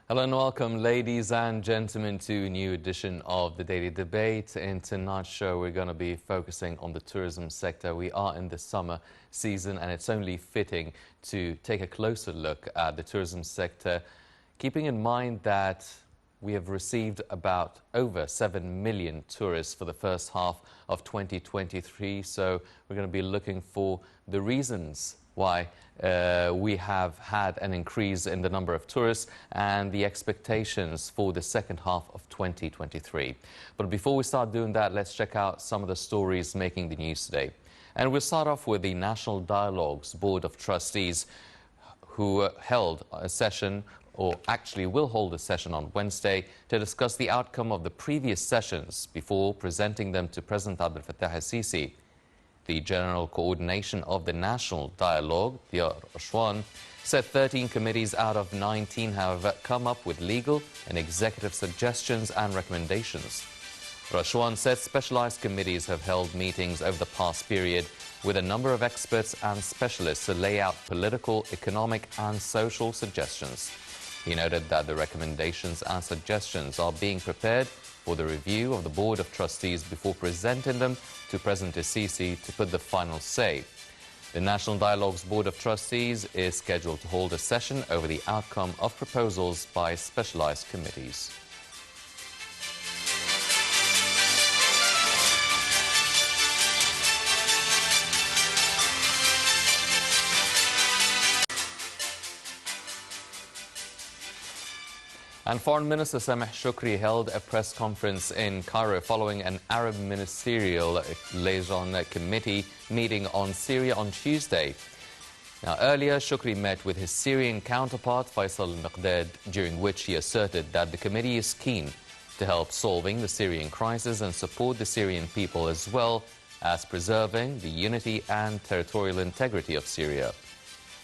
Hello and welcome, ladies and gentlemen, to a new edition of the Daily Debate. In tonight's show, we're going to be focusing on the tourism sector. We are in the summer season, and it's only fitting to take a closer look at the tourism sector, keeping in mind that we have received about over 7 million tourists for the first half of 2023. So we're going to be looking for the reasons why we have had an increase in the number of tourists and the expectations for the second half of 2023. But before we start doing that, let's check out some of the stories making the news today. And we'll start off with the National Dialogue's Board of Trustees, who held a session, or actually will hold a session on Wednesday, to discuss the outcome of the previous sessions before presenting them to President Abdel Fattah al-Sisi. The General Coordination of the National Dialogue, Diyar Ashwan, said 13 committees out of 19 have come up with legal and executive suggestions and recommendations. Rashwan said specialized committees have held meetings over the past period with a number of experts and specialists to lay out political, economic and social suggestions. He noted that the recommendations and suggestions are being prepared for the review of the Board of Trustees before presenting them to President al-Sisi to put the final say. The National Dialogue's Board of Trustees is scheduled to hold a session over the outcome of proposals by specialized committees. And Foreign Minister Sameh Shukri held a press conference in Cairo following an Arab Ministerial Liaison Committee meeting on Syria on Tuesday. Now, earlier, Shukri met with his Syrian counterpart Faisal al-Miqdad, during which he asserted that the committee is keen to help solving the Syrian crisis and support the Syrian people, as well as preserving the unity and territorial integrity of Syria.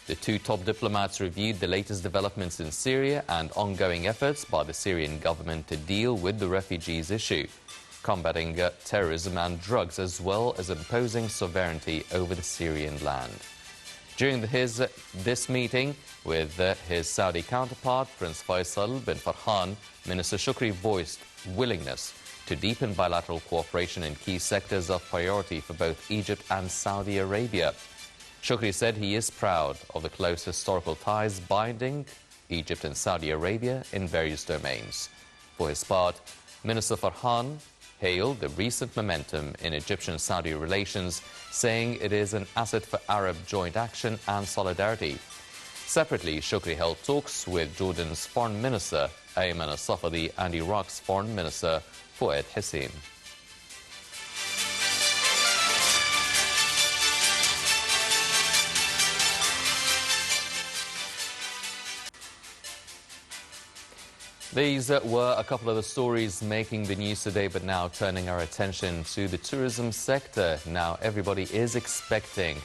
The two top diplomats reviewed the latest developments in Syria and ongoing efforts by the Syrian government to deal with the refugees issue, combating terrorism and drugs, as well as imposing sovereignty over the Syrian land. During this meeting with his Saudi counterpart, Prince Faisal bin Farhan, Minister Shukri voiced willingness to deepen bilateral cooperation in key sectors of priority for both Egypt and Saudi Arabia. Shukri said he is proud of the close historical ties binding Egypt and Saudi Arabia in various domains. For his part, Minister Farhan hailed the recent momentum in Egyptian-Saudi relations, saying it is an asset for Arab joint action and solidarity. Separately, Shukri held talks with Jordan's Foreign Minister Ayman al-Safadi and Iraq's Foreign Minister Fouad Hussein. These were a couple of the stories making the news today, but now turning our attention to the tourism sector. Now, everybody is expecting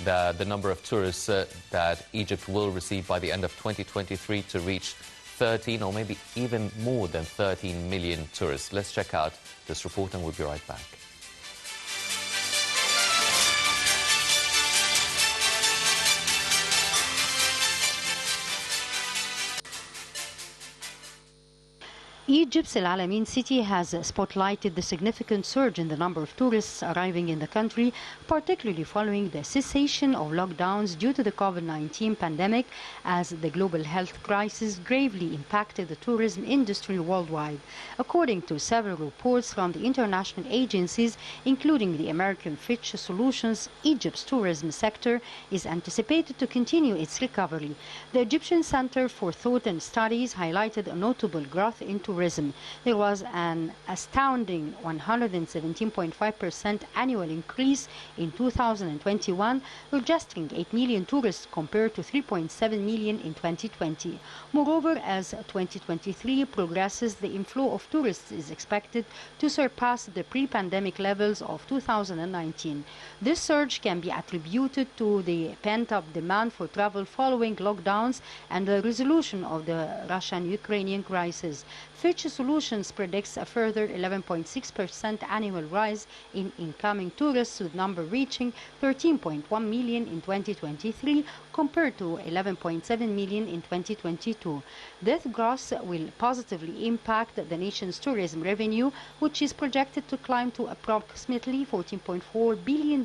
the number of tourists that Egypt will receive by the end of 2023 to reach 13 or maybe even more than 13 million tourists. Let's check out this report and we'll be right back. Egypt's El Alamein city has spotlighted the significant surge in the number of tourists arriving in the country, particularly following the cessation of lockdowns due to the COVID-19 pandemic, as the global health crisis gravely impacted the tourism industry worldwide. According to several reports from the international agencies, including the American Fitch Solutions, Egypt's tourism sector is anticipated to continue its recovery. The Egyptian Center for Thought and Studies highlighted a notable growth in tourism. There was an astounding 117.5% annual increase in 2021, registering 8 million tourists compared to 3.7 million in 2020. Moreover, as 2023 progresses, the inflow of tourists is expected to surpass the pre-pandemic levels of 2019. This surge can be attributed to the pent-up demand for travel following lockdowns and the resolution of the Russian-Ukrainian crisis. Fitch Solutions predicts a further 11.6% annual rise in incoming tourists, with number reaching 13.1 million in 2023 compared to 11.7 million in 2022. This growth will positively impact the nation's tourism revenue, which is projected to climb to approximately $14.4 billion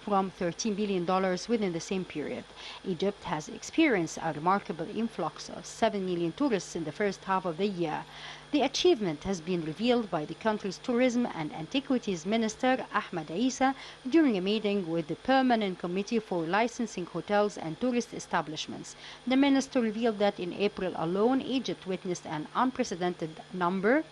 from $13 billion within the same period. Egypt has experienced a remarkable influx of 7 million tourists in the first half of the year. The achievement has been revealed by the country's Tourism and Antiquities Minister, Ahmed during a meeting with the Permanent Committee for Licensing Hotels and Tourist Establishments. The minister revealed that in April alone, Egypt witnessed an unprecedented number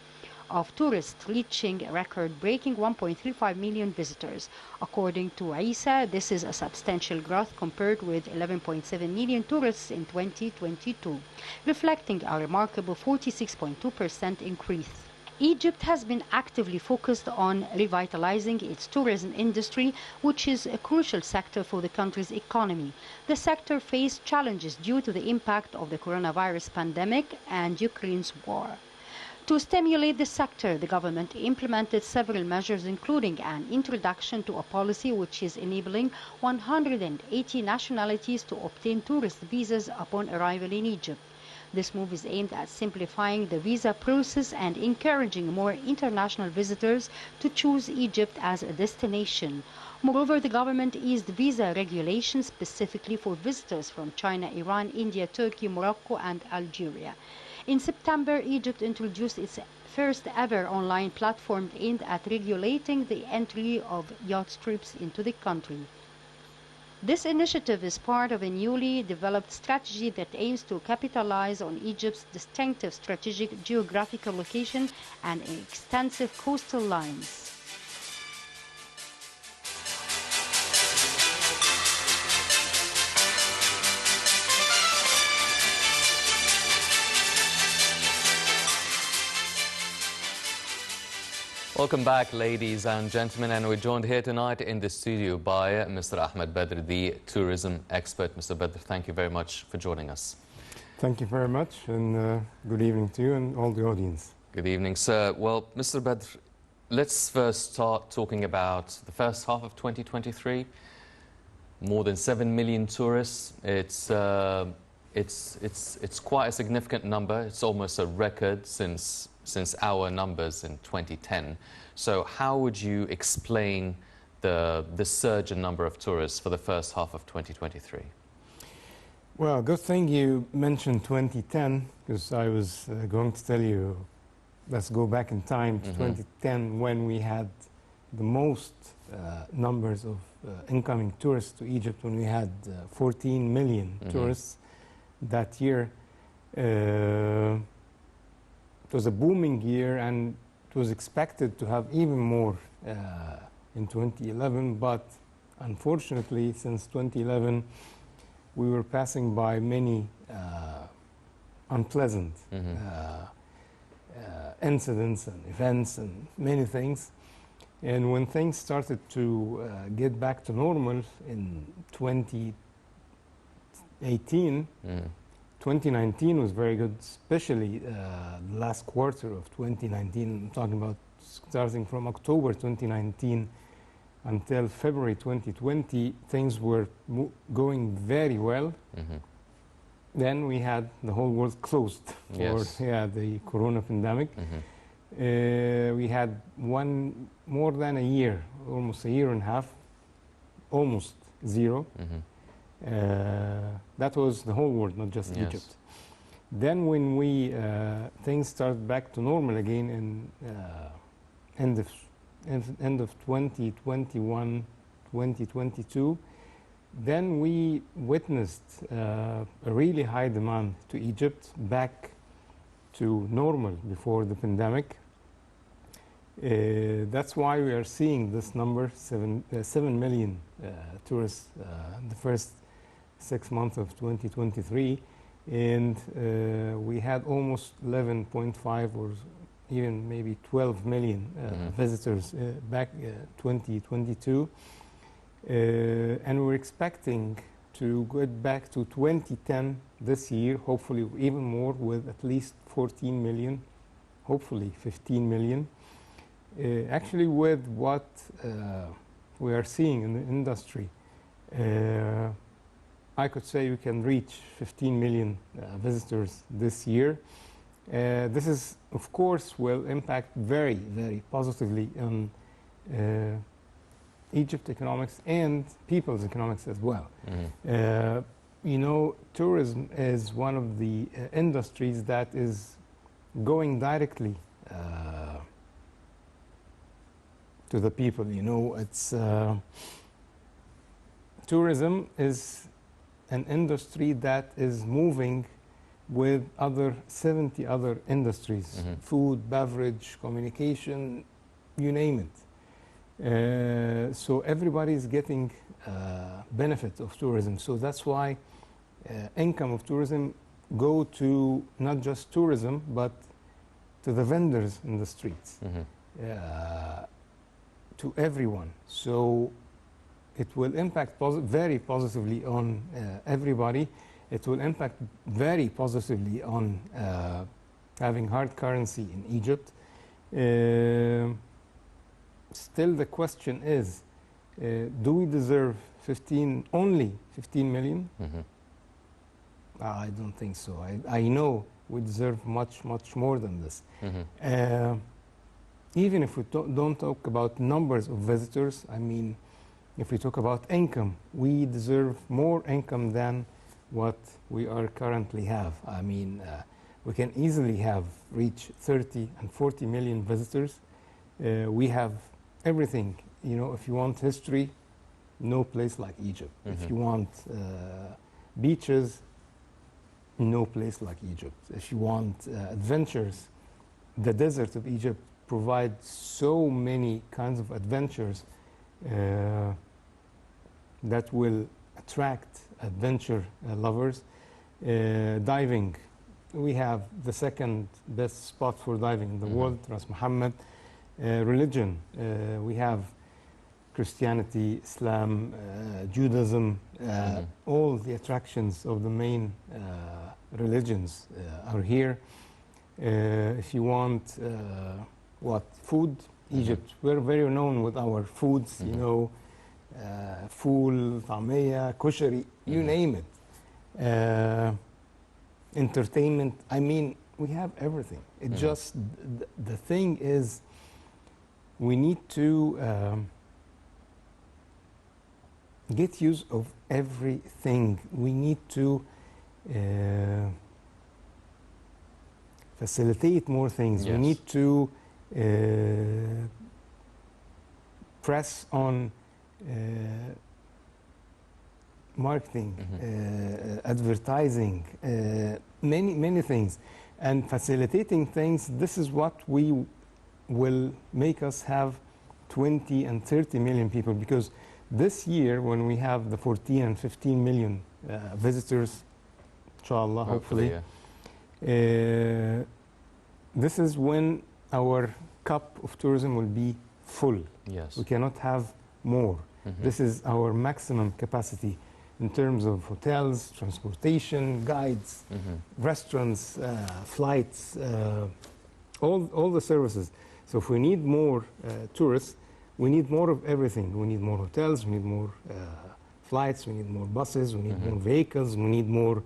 of tourists, reaching a record-breaking 1.35 million visitors. According to Isa, this is a substantial growth compared with 11.7 million tourists in 2022, reflecting a remarkable 46.2% increase. Egypt has been actively focused on revitalizing its tourism industry, which is a crucial sector for the country's economy. The sector faced challenges due to the impact of the coronavirus pandemic and Ukraine's war. To stimulate the sector, the government implemented several measures, including an introduction to a policy which is enabling 180 nationalities to obtain tourist visas upon arrival in Egypt. This move is aimed at simplifying the visa process and encouraging more international visitors to choose Egypt as a destination. Moreover, the government eased visa regulations specifically for visitors from China, Iran, India, Turkey, Morocco, and Algeria. In September, Egypt introduced its first ever online platform aimed at regulating the entry of yacht trips into the country. This initiative is part of a newly developed strategy that aims to capitalize on Egypt's distinctive strategic geographical location and extensive coastal lines. Welcome back, ladies and gentlemen, and we're joined here tonight in the studio by Mr. Ahmed Badr, the tourism expert. Mr. Badr, thank you very much for joining us. Thank you very much, and good evening to you and all the audience. Good evening, sir. Well, Mr. Badr, let's first start talking about the first half of 2023. More than 7 million tourists. It's quite a significant number. It's almost a record since our numbers in 2010. So how would you explain the surge in number of tourists for the first half of 2023? Well, good thing you mentioned 2010, because I was going to tell you, let's go back in time to 2010, when we had the most numbers of incoming tourists to Egypt, when we had 14 million tourists that year. It was a booming year, and it was expected to have even more in 2011, but unfortunately, since 2011, we were passing by many unpleasant incidents and events and many things. And when things started to get back to normal in 2018, 2019 was very good, especially the last quarter of 2019. I'm talking about starting from October 2019 until February 2020, things were going very well. Then we had the whole world closed for the corona pandemic. We had more than a year, almost a year and a half, almost zero. That was the whole world, not just Egypt. Then when things started back to normal again in end of 2021, 2022, then we witnessed a really high demand to Egypt, back to normal before the pandemic. That's why we are seeing this number, 7 million tourists in the first 6 months of 2023, and we had almost 11.5 or even maybe 12 million visitors back 2022, and we're expecting to get back to 2010 this year, hopefully even more, with at least 14 million hopefully 15 million. Actually, with what we are seeing in the industry, I could say we can reach 15 million visitors this year. This is, of course, will impact very, very positively on Egypt economics and people's economics as well. You know, tourism is one of the industries that is going directly to the people. You know, it's tourism is an industry that is moving with 70 other industries, food, beverage, communication, you name it. So everybody is getting benefit of tourism. So that's why income of tourism go to not just tourism, but to the vendors in the streets, to everyone. So it will impact very positively on everybody. It will impact very positively on having hard currency in Egypt. Still, the question is, do we deserve only 15 million? I don't think so. I know we deserve much, much more than this. Even if we don't talk about numbers of visitors, I mean, if we talk about income, we deserve more income than what we are currently have. I mean, we can easily reach 30 and 40 million visitors. We have everything. You know, if you want history, no place like Egypt. If you want beaches, no place like Egypt. If you want adventures, the desert of Egypt provides so many kinds of adventures that will attract adventure lovers. Diving, we have the second best spot for diving in the world, Ras Muhammad. Religion, we have Christianity, Islam, Judaism, all the attractions of the main religions are here. If you want food, Egypt, we're very known with our foods, you know, fool, tamaya, kushari, you name it. Entertainment, I mean, we have everything. It just, the thing is, we need to get use of everything. We need to facilitate more things. Yes. We need to press on marketing, advertising, many things. And facilitating things, this is what we will make us have 20 and 30 million people, because this year when we have the 14 and 15 million visitors, inshallah, hopefully, this is when our cup of tourism will be full. Yes. We cannot have more. This is our maximum capacity in terms of hotels, transportation, guides, restaurants, flights, all the services. So if we need more tourists, we need more of everything. We need more hotels, we need more flights, we need more buses, we need more vehicles, we need more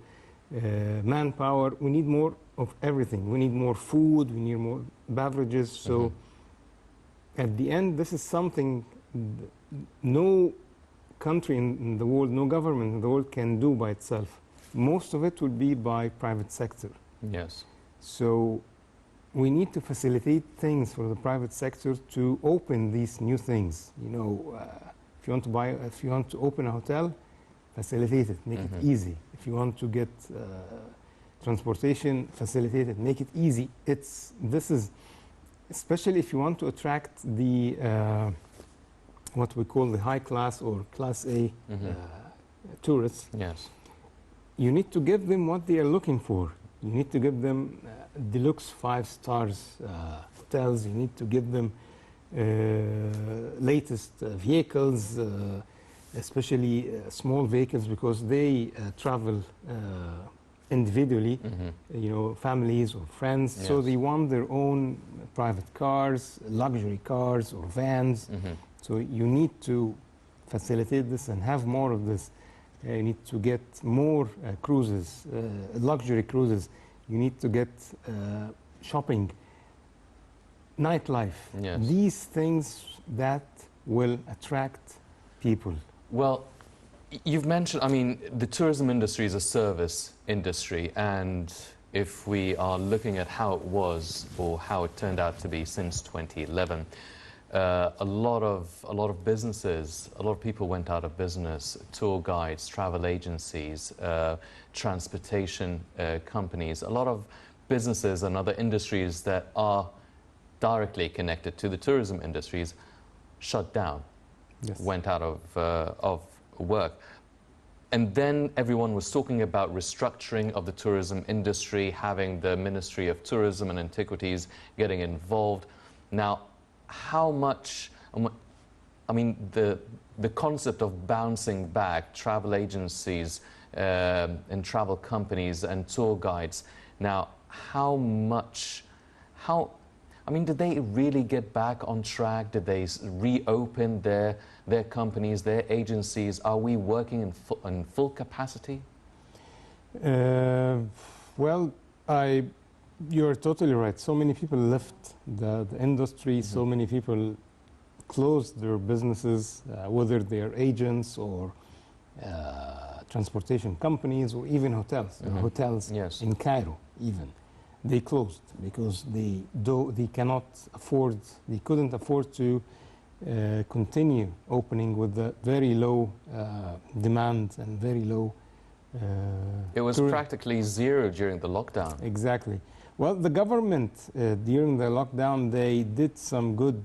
manpower, we need more of everything. We need more food, we need more beverages. So at the end, this is something no country in the world, no government in the world can do by itself. Most of it will be by private sector. Yes. So we need to facilitate things for the private sector to open these new things. You know, if you want to open a hotel, facilitate it, make it easy. If you want to get transportation, facilitate it, make it easy. This is, especially if you want to attract the what we call the high class or class A tourists. Yes. You need to give them what they are looking for. You need to give them deluxe 5 stars hotels. You need to give them latest vehicles, especially small vehicles, because they travel individually, families or friends. Yes. So they want their own private cars, luxury cars or vans. So you need to facilitate this and have more of this. You need to get more cruises, luxury cruises. You need to get shopping, nightlife. Yes. These things that will attract people. Well, you've mentioned, I mean, the tourism industry is a service industry, and if we are looking at how it was or how it turned out to be since 2011, a lot of businesses, a lot of people went out of business. Tour guides, travel agencies, transportation companies, a lot of businesses and other industries that are directly connected to the tourism industries shut down, Yes. went out of work. And then everyone was talking about restructuring of the tourism industry, having the Ministry of Tourism and Antiquities getting involved. Now, how much, I mean, the concept of bouncing back, travel agencies and travel companies and tour guides, now, I mean, did they really get back on track? Did they reopen their companies, their agencies? Are we working in full capacity? Well, you're totally right. So many people left the industry. So many people closed their businesses, whether they're agents or transportation companies or even hotels. Hotels Yes. in Cairo even. They closed because they couldn't afford to continue opening with the very low demand and very low. It was practically zero during the lockdown. Exactly. Well, the government during the lockdown, they did some good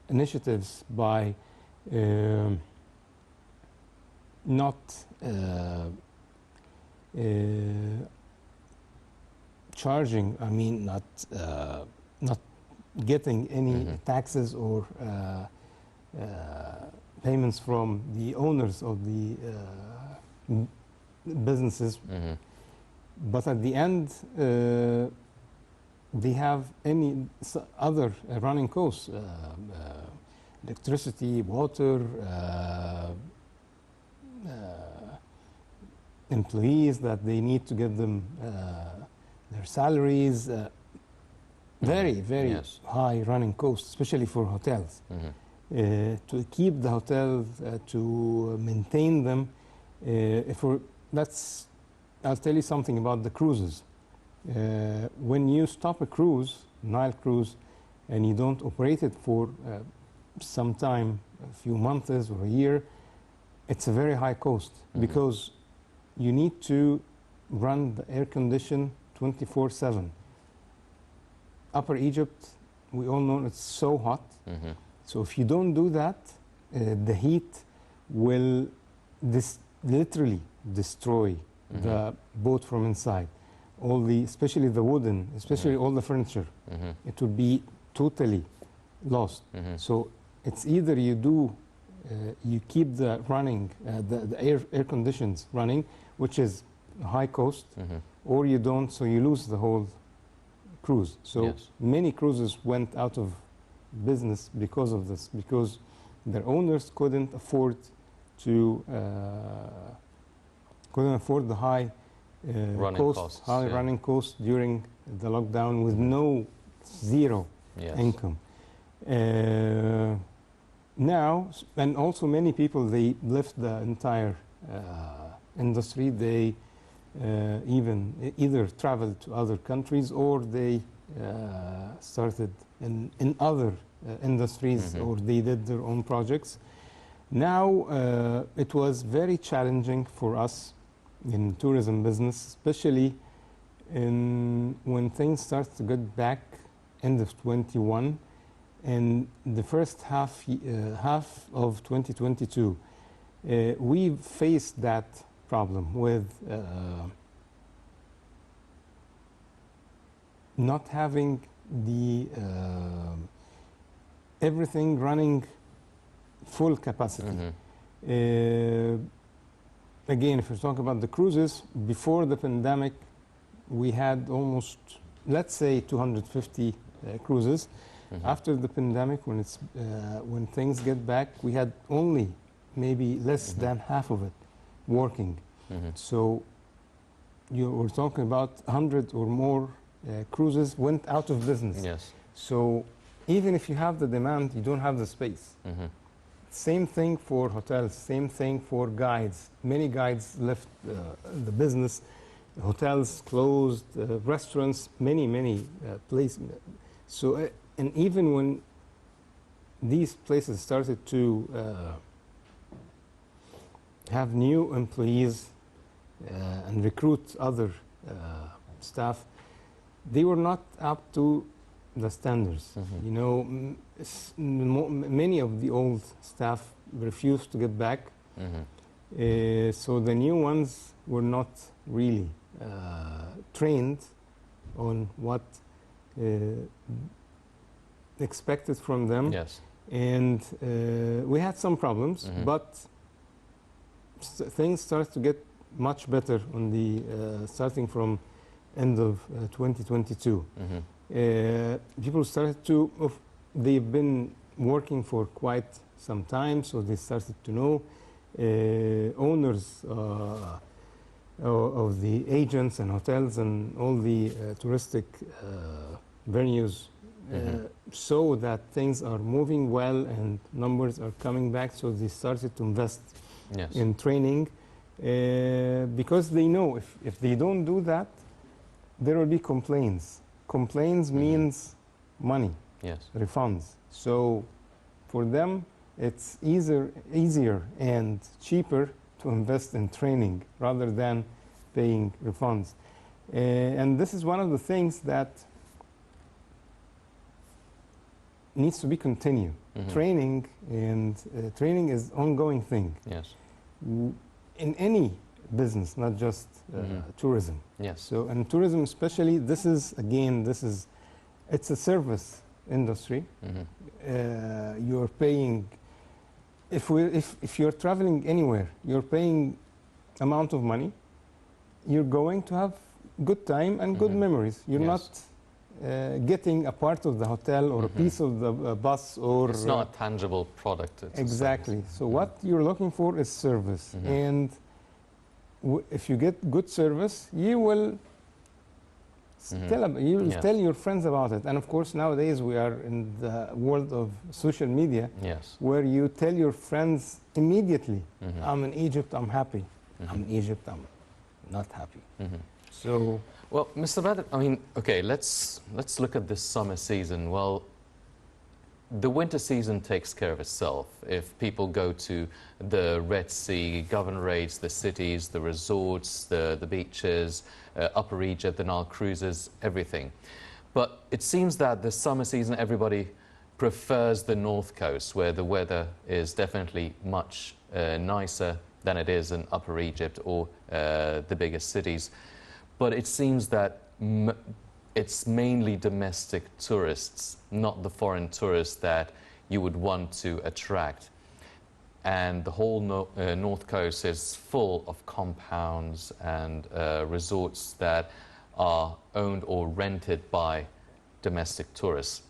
initiatives by not charging, I mean, not getting any taxes or payments from the owners of the businesses. But at the end, they have any other running costs, electricity, water, employees that they need to get them their salaries, very Yes. high running costs, especially for hotels. To keep the hotels, to maintain them. I'll tell you something about the cruises. When you stop a cruise, Nile cruise, and you don't operate it for some time, a few months or a year, it's a very high cost because you need to run the air condition 24/7. Upper Egypt, we all know it's so hot. So if you don't do that, the heat will literally destroy the boat from inside. Especially the wooden, especially all the furniture, it will be totally lost. So it's either you keep the running, the air conditions running, which is high cost, or you don't, so you lose the whole cruise. So Yes. many cruises went out of business because of this, because their owners couldn't afford the high running costs during the lockdown with zero Yes. income. Now, and also many people, they left the entire industry. They either traveled to other countries or they started in other industries or they did their own projects. Now, it was very challenging for us in tourism business, especially when things start to get back end of 21 and the first half of 2022. We faced that problem with not having everything running full capacity. again, if we're talking about the cruises, before the pandemic, we had almost, let's say, 250 cruises. After the pandemic, when things get back, we had only maybe less than half of it working. So we're talking about 100 or more cruises went out of business. Yes. So even if you have the demand, you don't have the space. Same thing for hotels, same thing for guides. Many guides left the business, hotels closed, restaurants, many places. So, and even when these places started to have new employees and recruit other staff, they were not up to the standards. You know, many of the old staff refused to get back. So the new ones were not really trained on what expected from them. Yes. And we had some problems, but things started to get much better on the starting from end of 2022. People started to, they've been working for quite some time, so they started to know owners of the agents and hotels and all the touristic venues saw that things are moving well and numbers are coming back, so they started to invest in training because they know if they don't do that, there will be complaints. Complaints means money, refunds. So for them, it's easier and cheaper to invest in training rather than paying refunds. And this is one of the things that needs to be continued. Training training is ongoing thing. Yes. In any business, not just tourism. Yes. So in tourism especially, it's a service industry. You're paying, if you're traveling anywhere, you're paying amount of money, you're going to have good time and good memories. You're not getting a part of the hotel or a piece of the bus, or it's not a tangible product. It's exactly. So what you're looking for is service, and if you get good service, you will tell your friends about it. And of course, nowadays we are in the world of social media, where you tell your friends immediately, I'm in Egypt, I'm happy. I'm in Egypt, I'm not happy. So, well, Mr. Badr, I mean, okay, let's look at this summer season. Well, the winter season takes care of itself. If people go to the Red Sea, Governorates, the cities, the resorts, the beaches, Upper Egypt, the Nile cruises, everything. But it seems that the summer season, everybody prefers the North Coast, where the weather is definitely much nicer than it is in Upper Egypt or the biggest cities. But it seems that it's mainly domestic tourists, not the foreign tourists that you would want to attract. And the whole North Coast is full of compounds and resorts that are owned or rented by domestic tourists.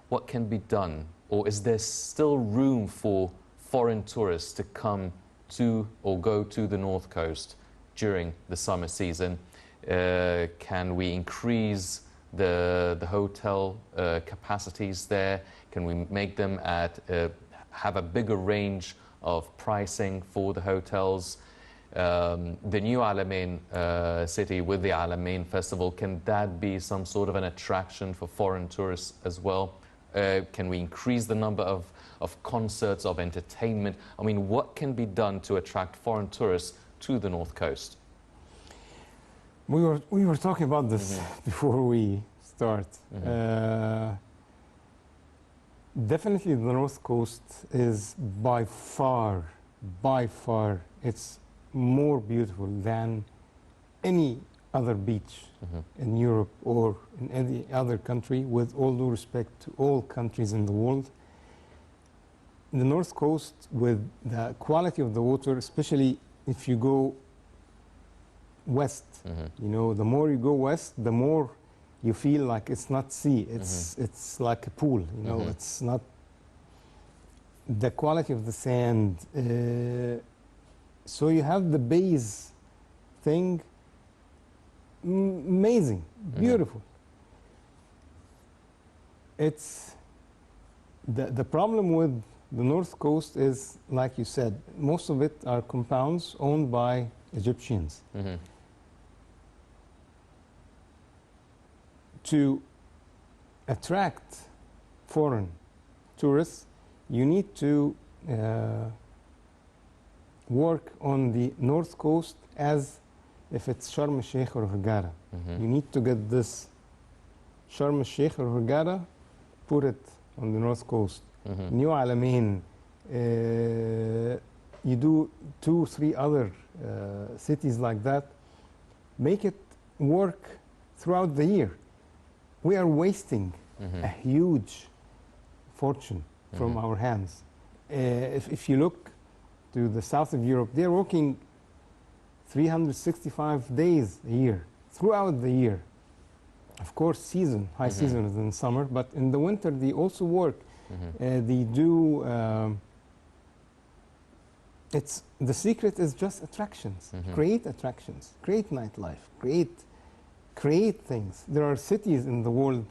What can be done? Or is there still room for foreign tourists to come to or go to the North Coast during the summer season? Can we increase the hotel capacities there? Can we make them have a bigger range of pricing for the hotels? The new Alamein city with the Alamein Festival, can that be some sort of an attraction for foreign tourists as well? Can we increase the number of concerts, of entertainment? I mean, what can be done to attract foreign tourists to the North Coast? We were talking about this before we start. Definitely the North Coast is by far, it's more beautiful than any other beach in Europe or in any other country, with all due respect to all countries in the world. The North Coast, with the quality of the water, especially if you go west. You know, the more you go west, the more you feel like it's not sea. It's like a pool. You know, it's not the quality of the sand. So you have the base thing, amazing, beautiful. It's the problem with the North Coast is, like you said, most of it are compounds owned by Egyptians. To attract foreign tourists, you need to work on the North Coast as if it's Sharm el-Sheikh or Hurghada. You need to get this Sharm el-Sheikh or Hurghada, put it on the North Coast. New Alamein, you do 2-3 other cities like that. Make it work throughout the year. We are wasting a huge fortune from our hands. If you look to the south of Europe, they're working 365 days a year, throughout the year. Of course, high season is in summer, but in the winter they also work. They do, the secret is just attractions. Create attractions, create nightlife, create things. There are cities in the world,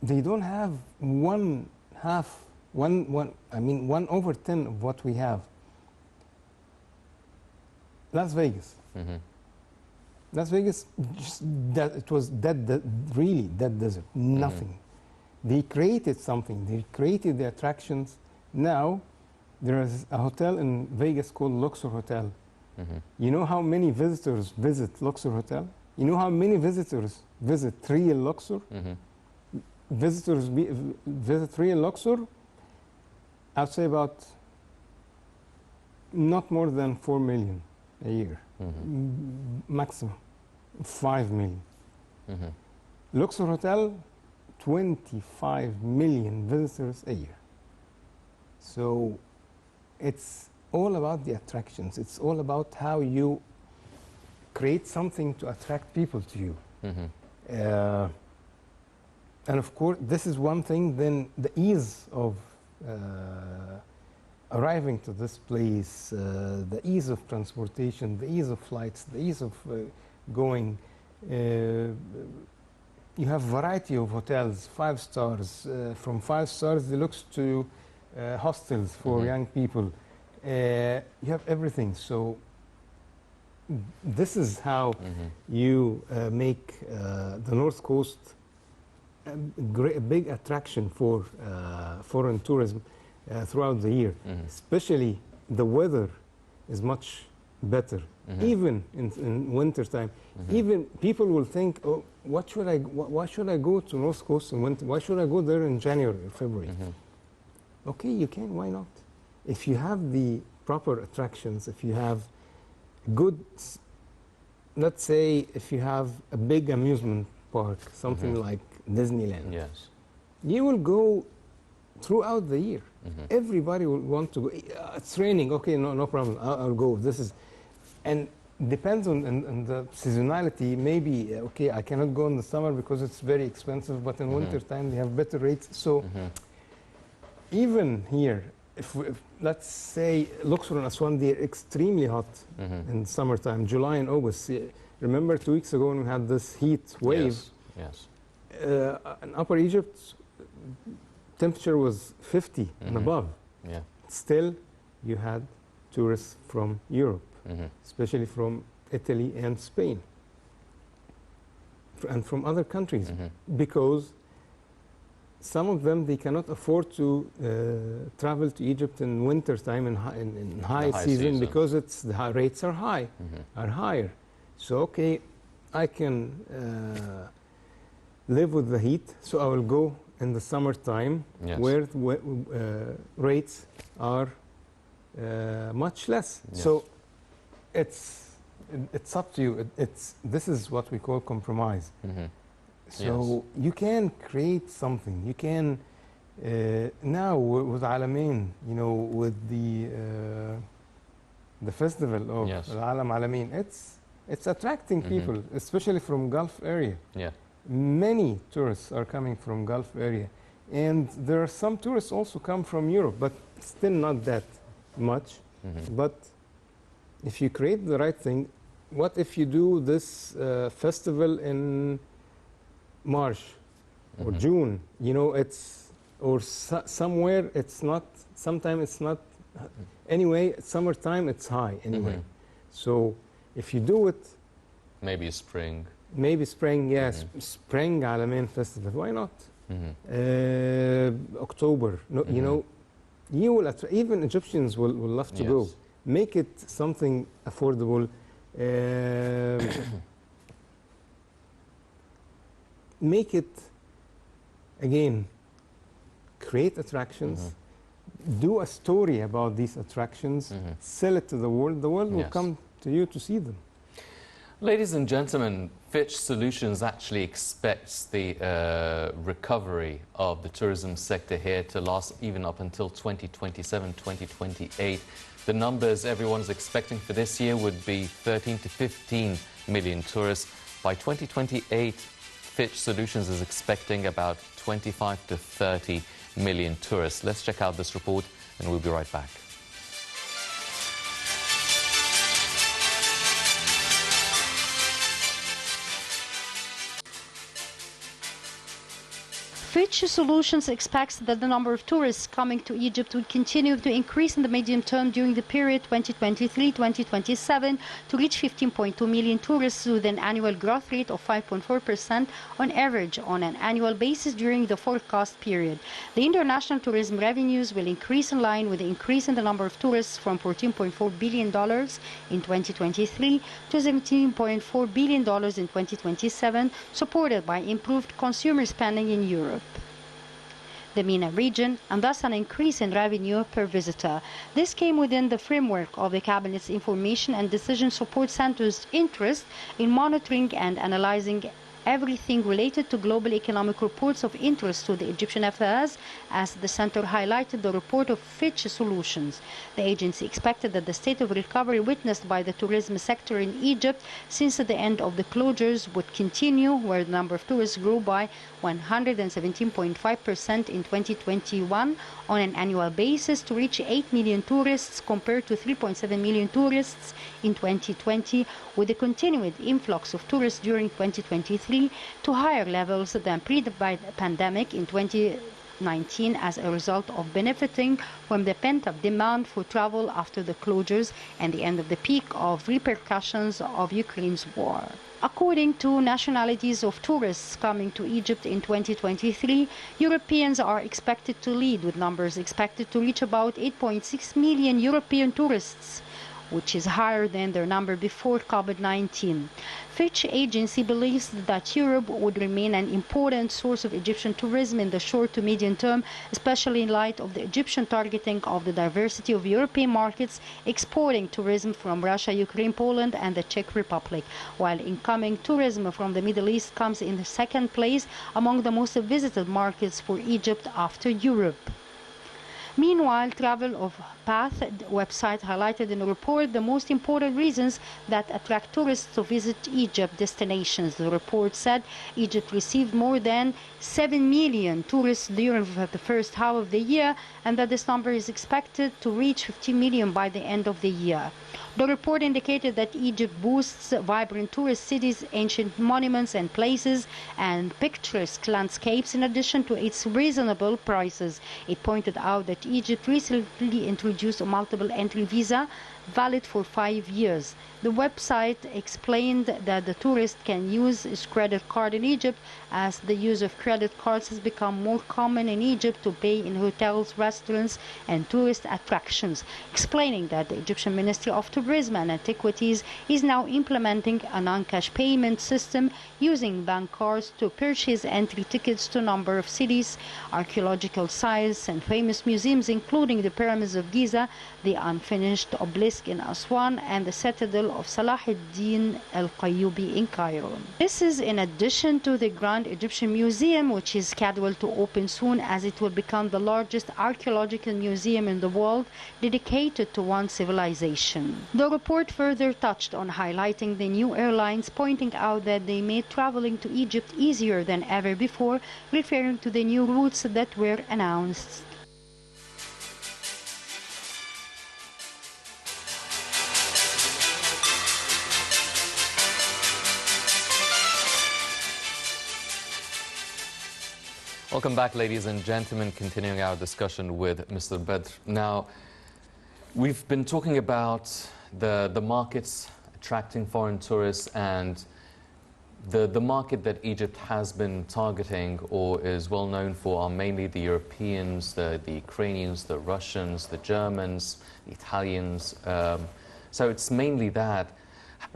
they don't have 1/10 of what we have. Las Vegas. Las Vegas, it was really dead desert, nothing. They created something, they created the attractions. Now, there is a hotel in Vegas called Luxor Hotel. You know how many visitors visit Luxor Hotel? You know how many visitors visit real Luxor? Visitors visit real Luxor, I'd say about not more than 4 million a year, maximum 5 million. Luxor Hotel, 25 million visitors a year. So it's all about the attractions. It's all about how you create something to attract people to you. And of course, this is one thing. Then the ease of arriving to this place, the ease of transportation, the ease of flights, the ease of going. You have variety of hotels, 5 stars, from 5 stars deluxe to hostels for young people. You have everything. So this is how you make the North Coast a big attraction for foreign tourism throughout the year. Especially the weather is much better. Even in winter time, even people will think, oh, why should I go to North Coast in winter? Why should I go there in January or February? Okay, you can, why not? If you have the proper attractions, if you have good, let's say if you have a big amusement park, something like Disneyland, Yes. you will go throughout the year. Everybody will want to go. It's raining, okay, no problem, I'll go. This is, and depends on the seasonality. Maybe, okay, I cannot go in the summer because it's very expensive, but in winter time they have better rates. So even here, if let's say Luxor and Aswan, they're extremely hot in summertime, July and August. Remember 2 weeks ago when we had this heat wave? Yes. In Upper Egypt, temperature was 50 and above. Yeah. Still, you had tourists from Europe, especially from Italy and Spain, and from other countries, because some of them, they cannot afford to travel to Egypt in winter time, in high season, because the rates are high, are higher. So, okay, I can live with the heat, so I will go in the summertime, where rates are much less. So it's up to you. This is what we call compromise. So you can create something. You can now with Alamein, you know, with the the festival of Yes. Al-Alam Alamin, it's attracting people, especially from Gulf area. Yeah. Many tourists are coming from Gulf area. And there are some tourists also come from Europe, but still not that much. But if you create the right thing, what if you do this festival in March or June? You know, it's, or somewhere it's not, sometimes it's not. Anyway, summertime it's high anyway. So if you do it, Maybe spring. maybe spring, yes, spring Alamein festival, why not? October, no, you know, you will even Egyptians will love to go. Yes. Make it something affordable. Make it, again, create attractions. Do a story about these attractions. Sell it to the world. The world will Yes. come to you to see them. Ladies and gentlemen, Fitch Solutions actually expects the recovery of the tourism sector here to last even up until 2027, 2028. The numbers everyone's expecting for this year would be 13 to 15 million tourists. By 2028, Fitch Solutions is expecting about 25 to 30 million tourists. Let's check out this report and we'll be right back. Fitch Solutions expects that the number of tourists coming to Egypt will continue to increase in the medium term during the period 2023-2027 to reach 15.2 million tourists with an annual growth rate of 5.4% on average on an annual basis during the forecast period. The international tourism revenues will increase in line with the increase in the number of tourists from $14.4 billion in 2023 to $17.4 billion in 2027, supported by improved consumer spending in Europe, the MENA region, and thus an increase in revenue per visitor. This came within the framework of the Cabinet's Information and Decision Support Center's interest in monitoring and analyzing everything related to global economic reports of interest to the Egyptian affairs, as the center highlighted the report of Fitch Solutions. The agency expected that the state of recovery witnessed by the tourism sector in Egypt since the end of the closures would continue, where the number of tourists grew by 117.5% in 2021 on an annual basis to reach 8 million tourists compared to 3.7 million tourists in 2020, with a continued influx of tourists during 2023 to higher levels than pre-pandemic in 2019 as a result of benefiting from the pent-up demand for travel after the closures and the end of the peak of repercussions of Ukraine's war. According to nationalities of tourists coming to Egypt in 2023, Europeans are expected to lead, with numbers expected to reach about 8.6 million European tourists, which is higher than their number before COVID-19. Fitch agency believes that Europe would remain an important source of Egyptian tourism in the short to medium term, especially in light of the Egyptian targeting of the diversity of European markets, exporting tourism from Russia, Ukraine, Poland, and the Czech Republic, while incoming tourism from the Middle East comes in the second place among the most visited markets for Egypt after Europe. Meanwhile, Travel of Path website highlighted in the report the most important reasons that attract tourists to visit Egypt destinations. The report said Egypt received more than 7 million tourists during the first half of the year, and that this number is expected to reach 15 million by the end of the year. The report indicated that Egypt boasts vibrant tourist cities, ancient monuments and places, and picturesque landscapes in addition to its reasonable prices. It pointed out that Egypt recently introduced a multiple entry visa valid for 5 years. The website explained that the tourist can use his credit card in Egypt, as the use of credit cards has become more common in Egypt to pay in hotels, restaurants, and tourist attractions, explaining that the Egyptian Ministry of Tourism and Antiquities is now implementing a non-cash payment system using bank cards to purchase entry tickets to a number of cities, archaeological sites, and famous museums, including the pyramids of Giza, the unfinished obelisk obelisk in Aswan and the citadel of Salah ad-Din al-Qayyubi in Cairo. This is in addition to the Grand Egyptian Museum, which is scheduled to open soon as it will become the largest archaeological museum in the world dedicated to one civilization. The report further touched on highlighting the new airlines, pointing out that they made traveling to Egypt easier than ever before, referring to the new routes that were announced. Welcome back, ladies and gentlemen, continuing our discussion with Mr. Badr. Now, we've been talking about the markets attracting foreign tourists, and the market that Egypt has been targeting or is well known for are mainly the Europeans, the Ukrainians, the Russians, the Germans, the Italians. So it's mainly that.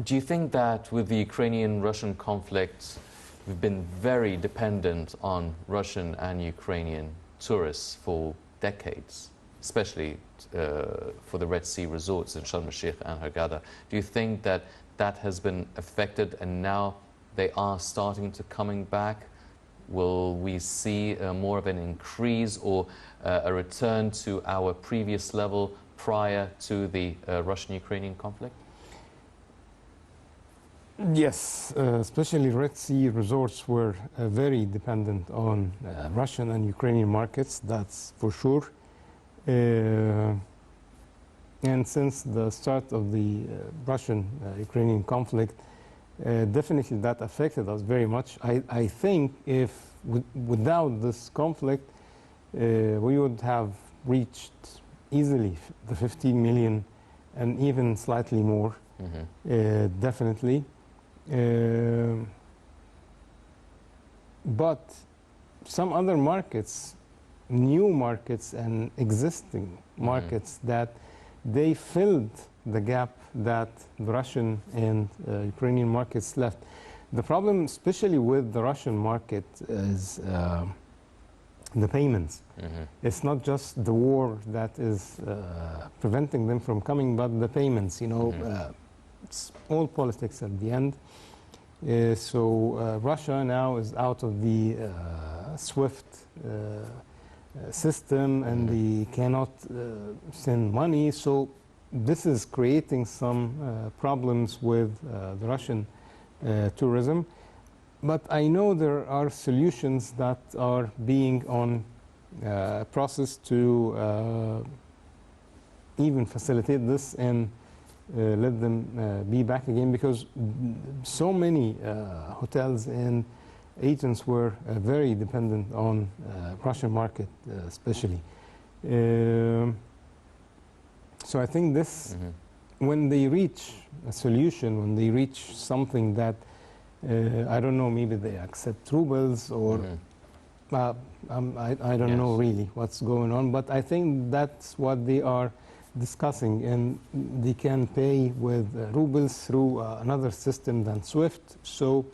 Do you think that with the Ukrainian-Russian conflict, we've been very dependent on Russian and Ukrainian tourists for decades, especially for the Red Sea resorts in Sharm el-Sheikh and Hurghada? Do you think that that has been affected and now they are starting to coming back? Will we see more of an increase or a return to our previous level prior to the Russian-Ukrainian conflict? Yes, especially Red Sea resorts were very dependent on Russian and Ukrainian markets, that's for sure. And since the start of the Russian-Ukrainian conflict, definitely that affected us very much. I think if without this conflict, we would have reached easily the 15 million and even slightly more, definitely. But some other markets, new markets and existing markets, that they filled the gap that the Russian and Ukrainian markets left. The problem, especially with the Russian market, is the payments. It's not just the war that is preventing them from coming, but the payments, you know. It's all politics at the end. So Russia now is out of the SWIFT system, and they cannot send money. So this is creating some problems with the Russian tourism. But I know there are solutions that are being on process to even facilitate this and let them be back again, because so many hotels and agents were very dependent on Russian market, especially. So I think this, when they reach a solution, when they reach something that, I don't know, maybe they accept rubles or I don't know really what's going on, but I think that's what they are discussing, and they can pay with rubles through another system than SWIFT. So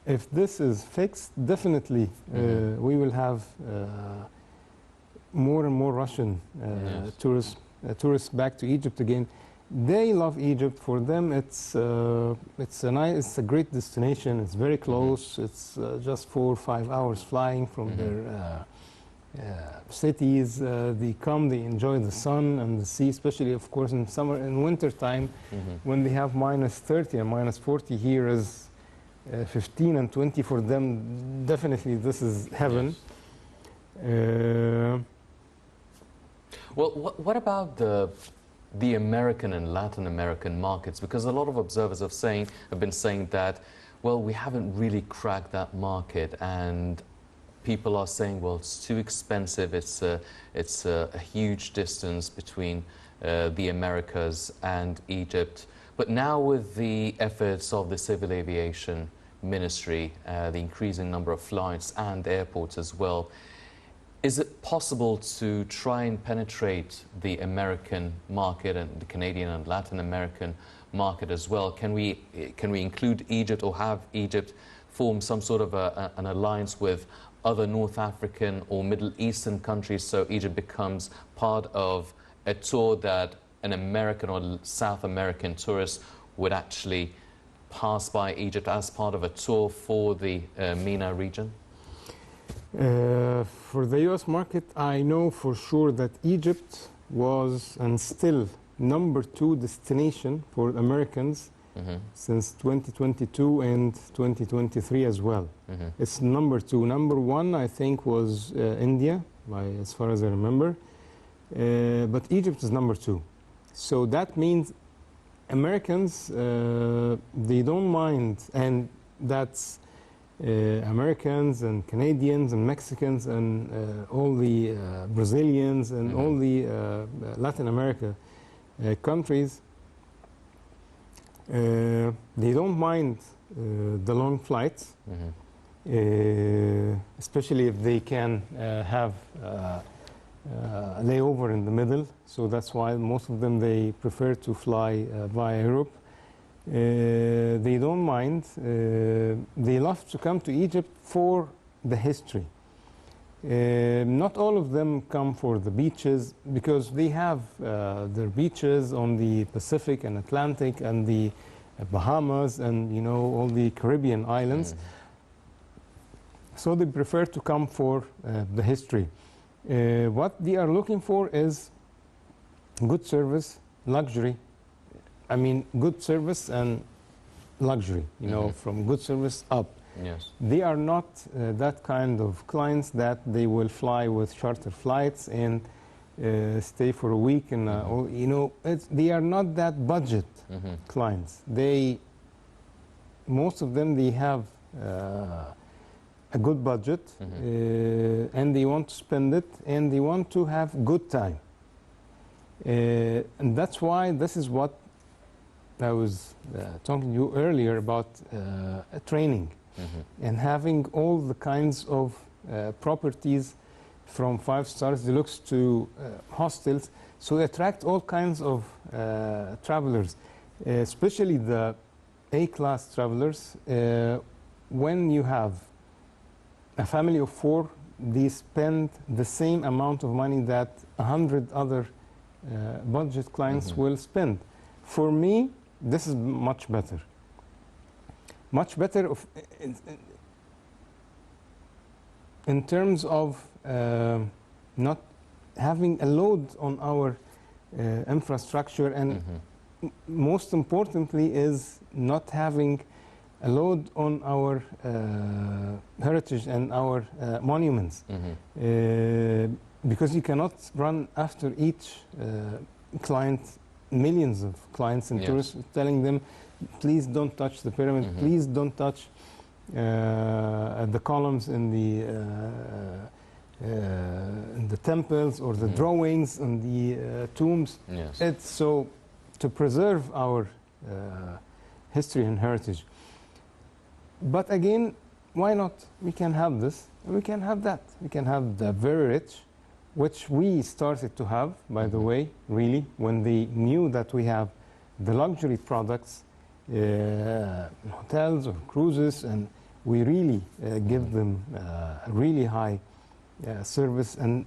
if this is fixed, definitely we will have more and more Russian tourists back to Egypt again. They love Egypt. For them, it's a great destination. It's very close. It's just 4 or 5 hours flying from their cities. They come, they enjoy the sun and the sea, especially, of course, in summer and winter time, when they have minus 30 and minus 40. Here is 15 and 20 for them. Definitely, this is heaven. Well, what about the American and Latin American markets? Because a lot of observers have been saying that, well, we haven't really cracked that market, and people are saying, well, it's too expensive. It's a huge distance between the Americas and Egypt. But now with the efforts of the Civil Aviation Ministry, the increasing number of flights and airports as well, is it possible to try and penetrate the American market and the Canadian and Latin American market as well? Can we include Egypt, or have Egypt form some sort of an alliance with other North African or Middle Eastern countries, so Egypt becomes part of a tour that an American or South American tourist would actually pass by Egypt as part of a tour for the MENA region? For the US market, I know for sure that Egypt was and still #2 destination for Americans since 2022 and 2023 as well. It's #2. #1, I think, was India, as far as I remember. But Egypt is #2. So that means Americans, they don't mind, and that's Americans and Canadians and Mexicans and all the Brazilians and all the Latin America countries. They don't mind the long flights, especially if they can have a layover in the middle. So that's why most of them, they prefer to fly via Europe. They don't mind. They love to come to Egypt for the history. Not all of them come for the beaches, because they have their beaches on the Pacific and Atlantic and the Bahamas and, you know, all the Caribbean islands. So they prefer to come for the history. What they are looking for is good service, luxury. I mean, good service and luxury, you know, from good service up. Yes. They are not that kind of clients that they will fly with charter flights and stay for a week. And, you know, they are not that budget clients. Most of them, they have a good budget and they want to spend it and they want to have good time. And that's why this is what I was talking to you earlier about training and having all the kinds of properties from 5 stars deluxe to hostels, so they attract all kinds of travelers, especially the A-class travelers. When you have a family of 4, they spend the same amount of money that 100 other budget clients will spend. For me, this is much better. Much better in terms of not having a load on our infrastructure, and most importantly is not having a load on our heritage and our monuments. Because you cannot run after each client, millions of clients and tourists, telling them, please don't touch the pyramid, please don't touch the columns in the temples or the drawings and the tombs. It's so to preserve our history and heritage. But again, why not? We can have this, we can have that. We can have the very rich, which we started to have, by the way, really, when they knew that we have the luxury products, hotels or cruises, and we really give them a really high service. And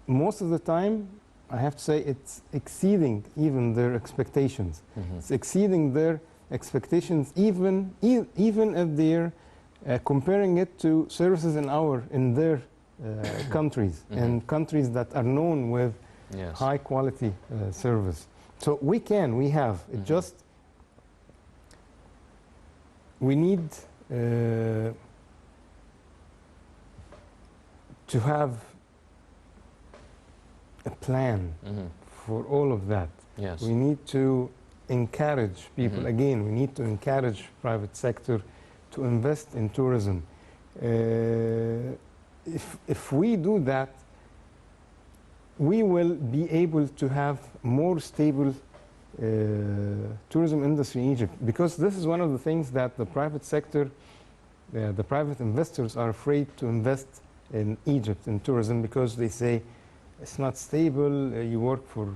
most of the time, I have to say, it's exceeding even their expectations. It's exceeding their expectations, even if they're comparing it to services in their countries and countries that are known with high quality service. So we have it. Just we need to have a plan for all of that. We need to encourage people. Again, we need to encourage private sector to invest in tourism. If we do that, we will be able to have more stable tourism industry in Egypt, because this is one of the things that the private sector, the private investors are afraid to invest in Egypt in tourism, because they say it's not stable. You work for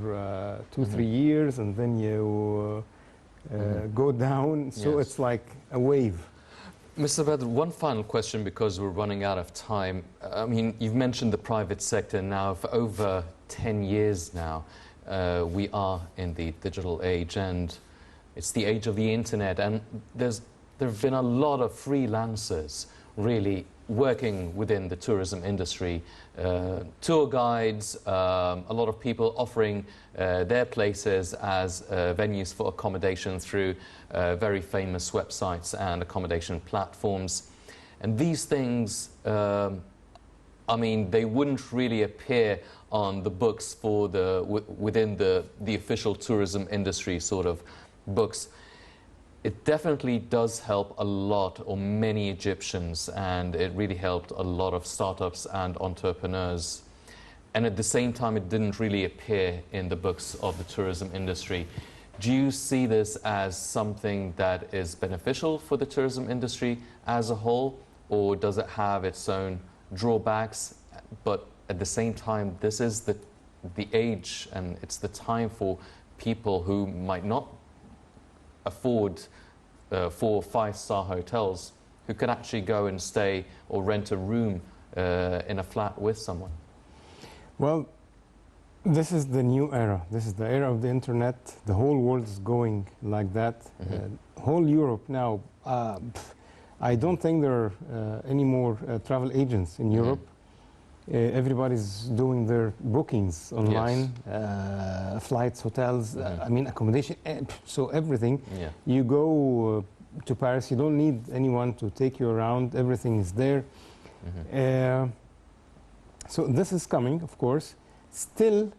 2-3 years and then you go down. So it's like a wave. Mr. Badr, one final question, because we're running out of time. I mean, you've mentioned the private sector now for over 10 years now. we are in the digital age, and it's the age of the internet, and there have been a lot of freelancers really working within the tourism industry, tour guides, a lot of people offering their places as venues for accommodation through very famous websites and accommodation platforms. And these things, I mean, they wouldn't really appear on the books for within the official tourism industry sort of books. It definitely does help a lot, or many Egyptians, and it really helped a lot of startups and entrepreneurs. And at the same time, it didn't really appear in the books of the tourism industry. Do you see this as something that is beneficial for the tourism industry as a whole, or does it have its own drawbacks? But at the same time, this is the age, and it's the time for people who might not afford 4 or 5-star hotels, who can actually go and stay or rent a room in a flat with someone. Well, this is the new era. This is the era of the internet. The whole world is going like that. Whole Europe now, I don't think there are any more travel agents in Europe. Everybody's doing their bookings online, flights, hotels, I mean accommodation, so everything. You go to Paris, you don't need anyone to take you around, everything is there. So this is coming, of course. Still,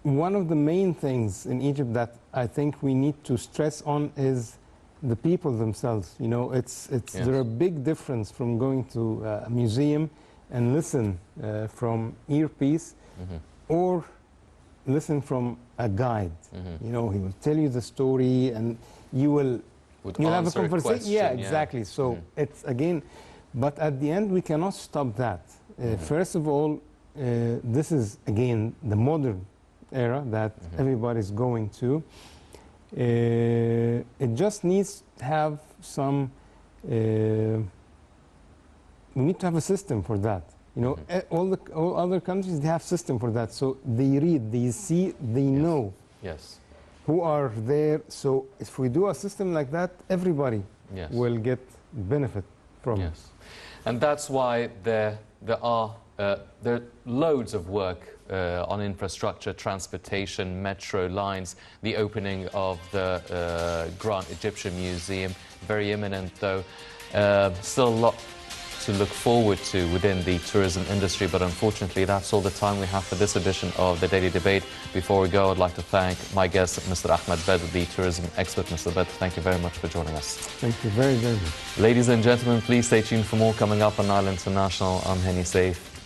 one of the main things in Egypt that I think we need to stress on is the people themselves. You know, there are a big difference from going to a museum and listen from earpiece or listen from a guide. You know, he will tell you the story and you'll have a conversation. Yeah, exactly. So it's again, but at the end we cannot stop that. First of all, this is again the modern era that everybody's going to. It just needs to have some we need to have a system for that. You know, all other countries, they have system for that. So they read, they see, they know who are there. So if we do a system like that, everybody will get benefit from it. And that's why there are loads of work on infrastructure, transportation, metro lines, the opening of the Grand Egyptian Museum, very imminent though. Still a lot to look forward to within the tourism industry, but unfortunately that's all the time we have for this edition of the Daily Debate. Before we go, I'd like to thank my guest, Mr. Ahmed Badr, the tourism expert. Mr. Badr, thank you very much for joining us. Thank you very, very much. Ladies and gentlemen, please stay tuned for more coming up on Nile International. I'm Henny Saif.